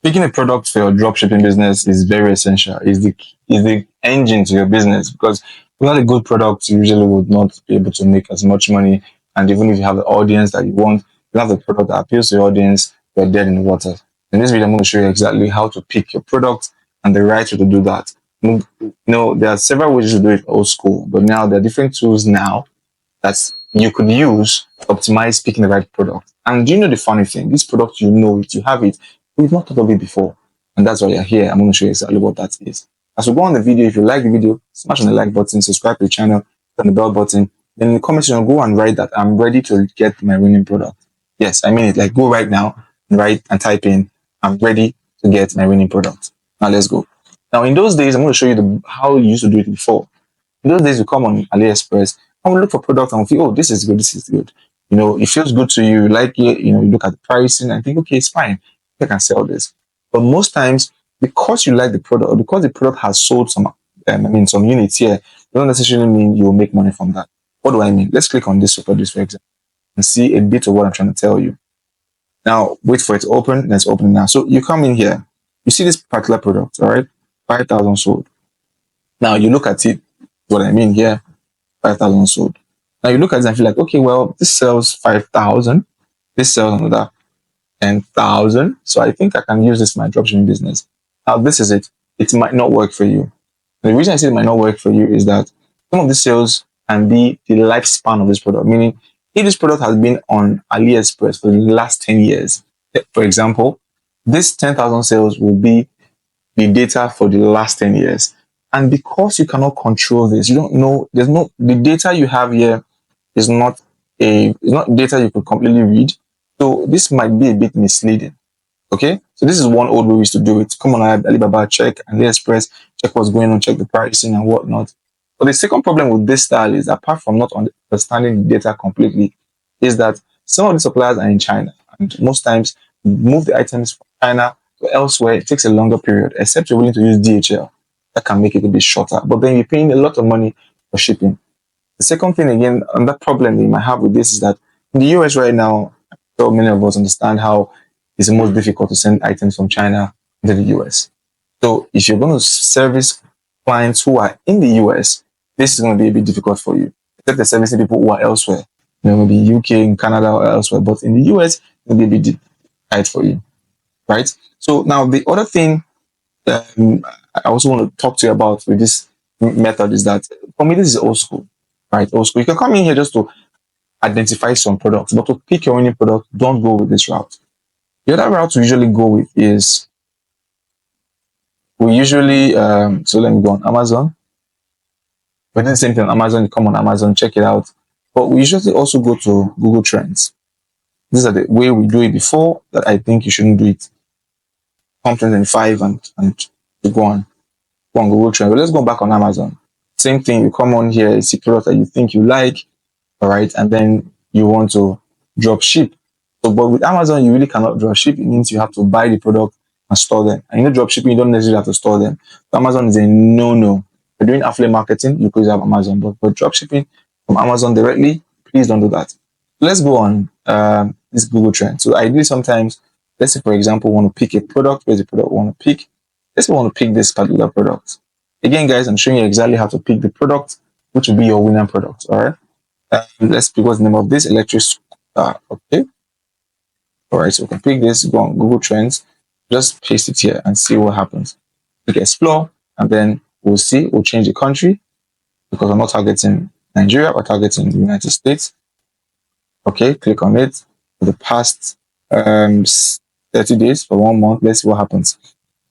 Picking a product for your dropshipping business is very essential. Is the engine to your business, because without a good product, you usually would not be able to make as much money. And even if you have the audience that you want, you have the product that appeals to your audience, you're dead in the water. In this video, I'm going to show you exactly how to pick your product and the right way to do that. There are several ways to do it old school, but now there are different tools now that you could use to optimize picking the right product. And do you know the funny thing? This product, you know it, you have it, we've not thought of it before. And that's why you're here. I'm going to show you exactly what that is. As we go on the video, if you like the video, smash on the like button, subscribe to the channel, turn the bell button. Then in the comment section, go and write that I'm ready to get my winning product. Yes, I mean it. Like, go right now and write and type in, I'm ready to get my winning product. Now let's go. Now in those days, I'm going to show you how you used to do it before. In those days, you come on AliExpress and we look for product and we feel, oh, this is good, this is good. It feels good to you, like it, you look at the pricing and think, okay, it's fine. I can sell this. But most times, because you like the product, or because the product has sold some units here, it doesn't necessarily mean you will make money from that. What do I mean? Let's click on this for example, and see a bit of what I'm trying to tell you. Now, wait for it to open. Let's open it now. So you come in here, you see this particular product, all right? 5,000 sold. Now you look at it, what I mean here, 5,000 sold. Now you look at it and feel like, okay, well, this sells 5,000. This sells another 10,000. So I think I can use this in my dropshipping business. Now this is it. It might not work for you. The reason I say it might not work for you is that some of the sales can be the lifespan of this product. Meaning, if this product has been on AliExpress for the last 10 years, for example, this 10,000 sales will be the data for the last 10 years. And because you cannot control this, you don't know, the data you have here is not data you could completely read. So this might be a bit misleading. Okay. So this is one old way we used to do it. Come on, Alibaba, check AliExpress, check what's going on, check the pricing and whatnot. But the second problem with this style is, apart from not understanding the data completely, is that some of the suppliers are in China, and most times move the items from China to elsewhere. It takes a longer period, except you're willing to use DHL. That can make it a bit shorter, but then you're paying a lot of money for shipping. The second thing, again, another problem that you might have with this is that in the US right now, so many of us understand how it's the most difficult to send items from China to the US. So if you're going to service clients who are in the US, this is going to be a bit difficult for you. Except they're servicing people who are elsewhere, maybe UK, in Canada, or elsewhere. But in the US, it'll be a bit tight for you, right? So now the other thing I also want to talk to you about with this method is that, for me, this is old school, right? Old school. You can come in here just to identify some products, but to pick your winning product, don't go with this route. The other route we usually go with is, so let me go on Amazon. We did the same thing on Amazon. You come on Amazon, check it out. But we usually also go to Google Trends. These are the way we do it before, that I think you shouldn't do it. Come 2025 and you go on Google Trends. But let's go back on Amazon. Same thing. You come on here, you see product that you think you like, all right, and then you want to drop ship. So, but with Amazon, you really cannot drop ship. It means you have to buy the product and store them. And drop shipping, you don't necessarily have to store them. So Amazon is a no-no. If you're doing affiliate marketing, you could have Amazon, but for drop shipping from Amazon directly, please don't do that. Let's go on this Google Trend. So ideally, sometimes, let's say, for example, we want to pick a product. Where's the product we want to pick? Let's say we want to pick this particular product. Again, guys, I'm showing you exactly how to pick the product, which will be your winning product. All right. Let's pick what's the name of this electric scooter. Okay. All right. So we can pick this, go on Google Trends, just paste it here and see what happens. Click explore, and then we'll see. We'll change the country because I'm not targeting Nigeria, we're targeting the United States. Okay. Click on it for the past 30 days for 1 month. Let's see what happens.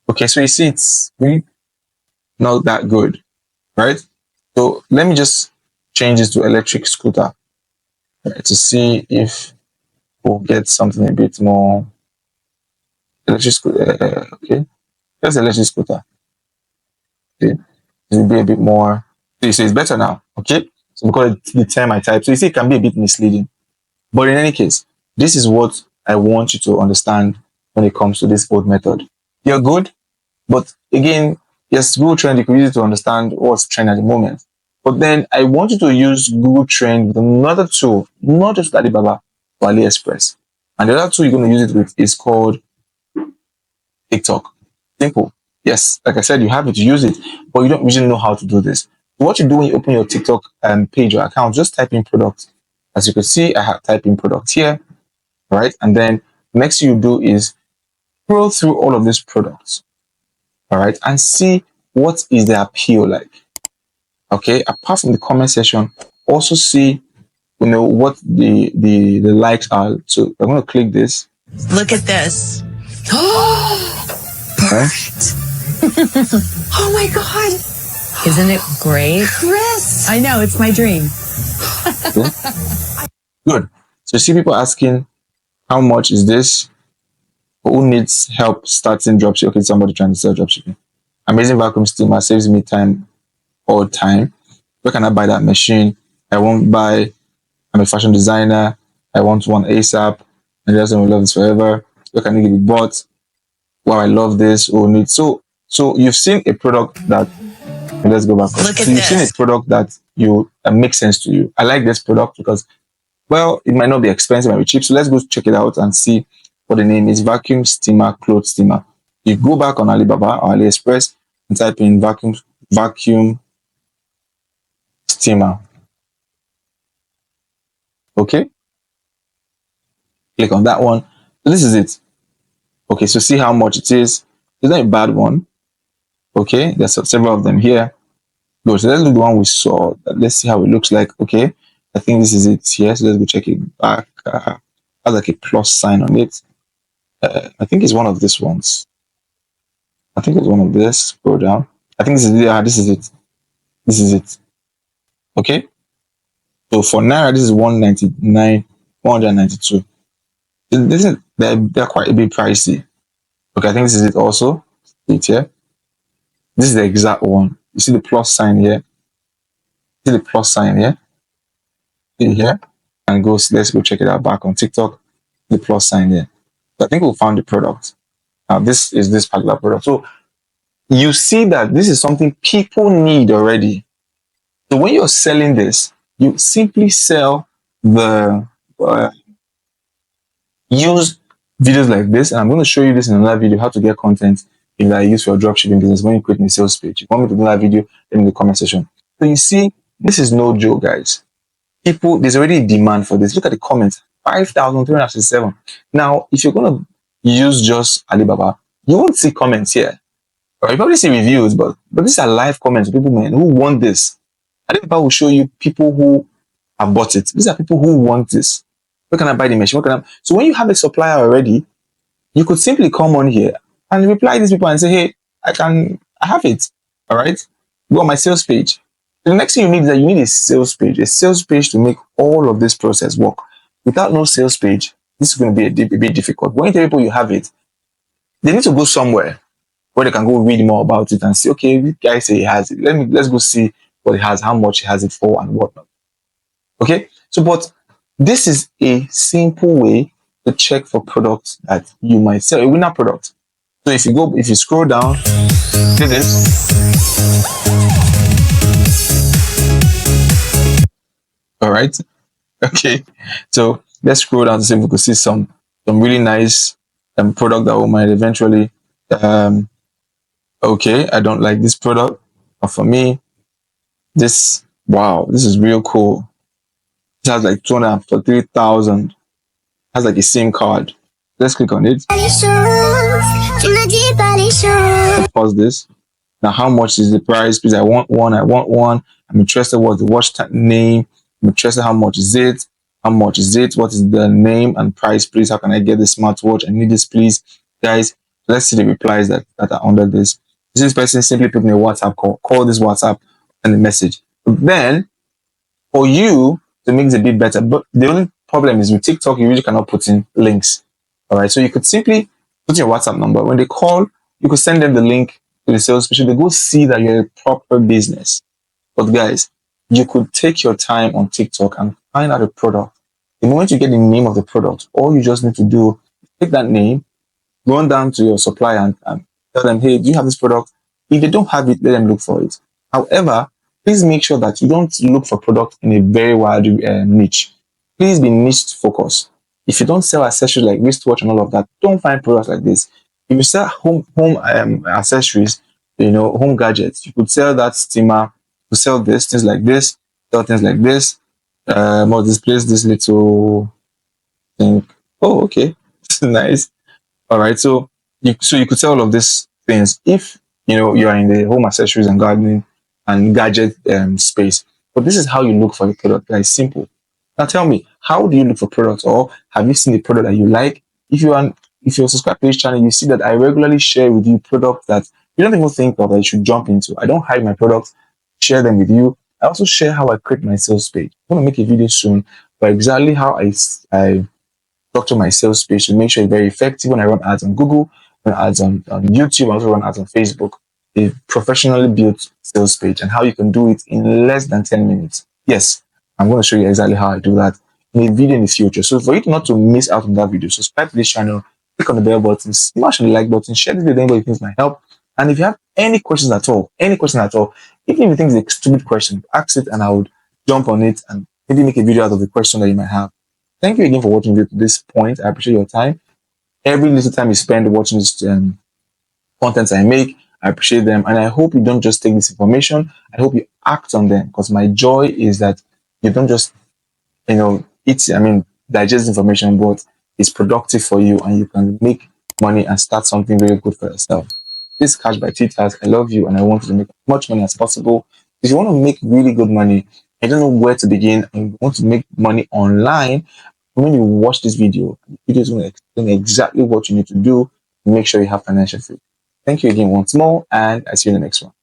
Okay, so you see it's really not that good, right? So let me just change this to electric scooter, right, to see if we'll get something a bit more electric scooter. Okay, that's electric scooter. Okay, it will be a bit more. So you see it's better now. Okay, so because the term I type, so you see it can be a bit misleading. But in any case, this is what I want you to understand when it comes to this old method. You're good, but again, yes, Google Trend, you can use it to understand what's trending at the moment. But then I want you to use Google Trend with another tool, not just Alibaba or AliExpress. And the other tool you're going to use it with is called TikTok. Simple. Yes, like I said, you have it, you use it, but you don't usually know how to do this. What you do when you open your TikTok page or account, just type in product. As you can see, I have typed in product here, right? And then next thing you do is scroll through all of these products, all right, and see what is the appeal like. Okay, apart from the comment section, also see what the likes are. So I'm going to click this. Look at this. Right? Oh my God. Isn't it great? Chris. I know, it's my dream. Okay. Good. So see people asking, how much is this? Who needs help starting dropshipping? Okay, somebody trying to sell dropshipping. Amazing vacuum steamer saves me time all time. Where can I buy that machine? I won't buy. I'm a fashion designer. I want one ASAP. And the will love this forever. Where can it get it bought? Wow, I love this. Oh, need so you've seen a product that let's go back. Look at so you've seen a product that you makes sense to you. I like this product because, well, it might not be expensive, it might be cheap. So let's go check it out and see what the name is. Vacuum steamer, clothes steamer. You go back on Alibaba or AliExpress and type in vacuum steamer. Okay. Click on that one. So this is it. Okay, so see how much it is. It's not a bad one. Okay, there's several of them here. Good. So let's do the one we saw. Let's see how it looks like. Okay, I think this is it here. So let's go check it back. Has like a plus sign on it. I think it's one of these ones. I think it's one of this. Scroll down. I think this is this is it. This is it. Okay. So for Naira, this is 199, 192. This is they're quite a bit pricey. Okay, I think this is it also. It's here. This is the exact one. You see the plus sign here. See the plus sign here. See here. And let's go check it out back on TikTok. The plus sign here. So I think we found the product. Now this is this particular product. So you see that this is something people need already. So when you're selling this, you simply sell the use videos like this. And I'm going to show you this in another video, how to get content that I use for your dropshipping business when you create a sales page. If you want me to do that video, let me in the comment section. So you see, this is no joke, guys. People, there's already a demand for this. Look at the comments, 5,367. Now, if you're going to use just Alibaba, you won't see comments here. Or you probably see reviews, but these are live comments. People who want this. Alibaba will show you people who have bought it. These are people who want this. Where can I buy the machine? So when you have a supplier already, you could simply come on here and reply to these people and say, hey, I have it. All right. Go on my sales page. The next thing you need is that you need a sales page to make all of this process work. Without no sales page, this is going to be a bit difficult. When you tell people you have it, they need to go somewhere where they can go read more about it and see, okay, this guy say he has it. Let's go see what he has, how much he has it for, and whatnot. Okay. So, but this is a simple way to check for products that you might sell, a winner product. So if you scroll down, see this. All right. Okay. So let's scroll down to see if we could see some really nice product that we might eventually. Okay, I don't like this product, but for me, this is real cool. It has like 243,000. Has like a SIM card. Let's click on it. Pause this. Now, how much is the price? Please, I want one. I'm interested. What's the watch name? I'm interested. How much is it? What is the name and price, please? How can I get the smartwatch? I need this, please. Guys, let's see the replies that are under this. This person simply put me a WhatsApp call. Call this WhatsApp and the message. Then, for you to make it a bit better, but the only problem is with TikTok, you really cannot put in links. All right, so you could simply put your WhatsApp number. When they call, you could send them the link to the sales page. They go see that you're a proper business. But guys, you could take your time on TikTok and find out a product. The moment you get the name of the product, all you just need to do is take that name, run down to your supplier and tell them, hey, do you have this product? If they don't have it, let them look for it. However, please make sure that you don't look for product in a very wide niche. Please be niche focused. If you don't sell accessories like wristwatch and all of that, don't find products like this. If you sell home accessories, home gadgets, you could sell that steamer, you sell this, things like this, sell things like this. Or displace this little thing. Oh, okay. Nice. All right. So you could sell all of these things if you are in the home accessories and gardening and gadget space. But this is how you look for a product. That is simple. Now tell me, how do you look for products, or have you seen a product that you like? If you're subscribed to this channel, you see that I regularly share with you products that you don't even think of that you should jump into. I don't hide my products, share them with you. I also share how I create my sales page. I'm gonna make a video soon, but exactly how I structure my sales page to make sure it's very effective when I run ads on Google, run ads on YouTube, I also run ads on Facebook. A professionally built sales page and how you can do it in less than 10 minutes. Yes, I'm going to show you exactly how I do that in a video in the future. So for you not to miss out on that video, subscribe to this channel, click on the bell button, smash on the like button, share this video with anybody who thinks might help. And if you have any question at all, even if you think it's a stupid question, ask it and I would jump on it and maybe make a video out of the question that you might have. Thank you again for watching to this point. I appreciate your time. Every little time you spend watching this content I make, I appreciate them. And I hope you don't just take this information. I hope you act on them, because my joy is that you don't just, digest information, but it's productive for you and you can make money and start something very good for yourself. This is Cash by Titas. I love you and I want you to make as much money as possible. If you want to make really good money, I don't know where to begin, and you want to make money online, when you watch this video, the video is going to explain exactly what you need to do to make sure you have financial freedom. Thank you again once more, and I see you in the next one.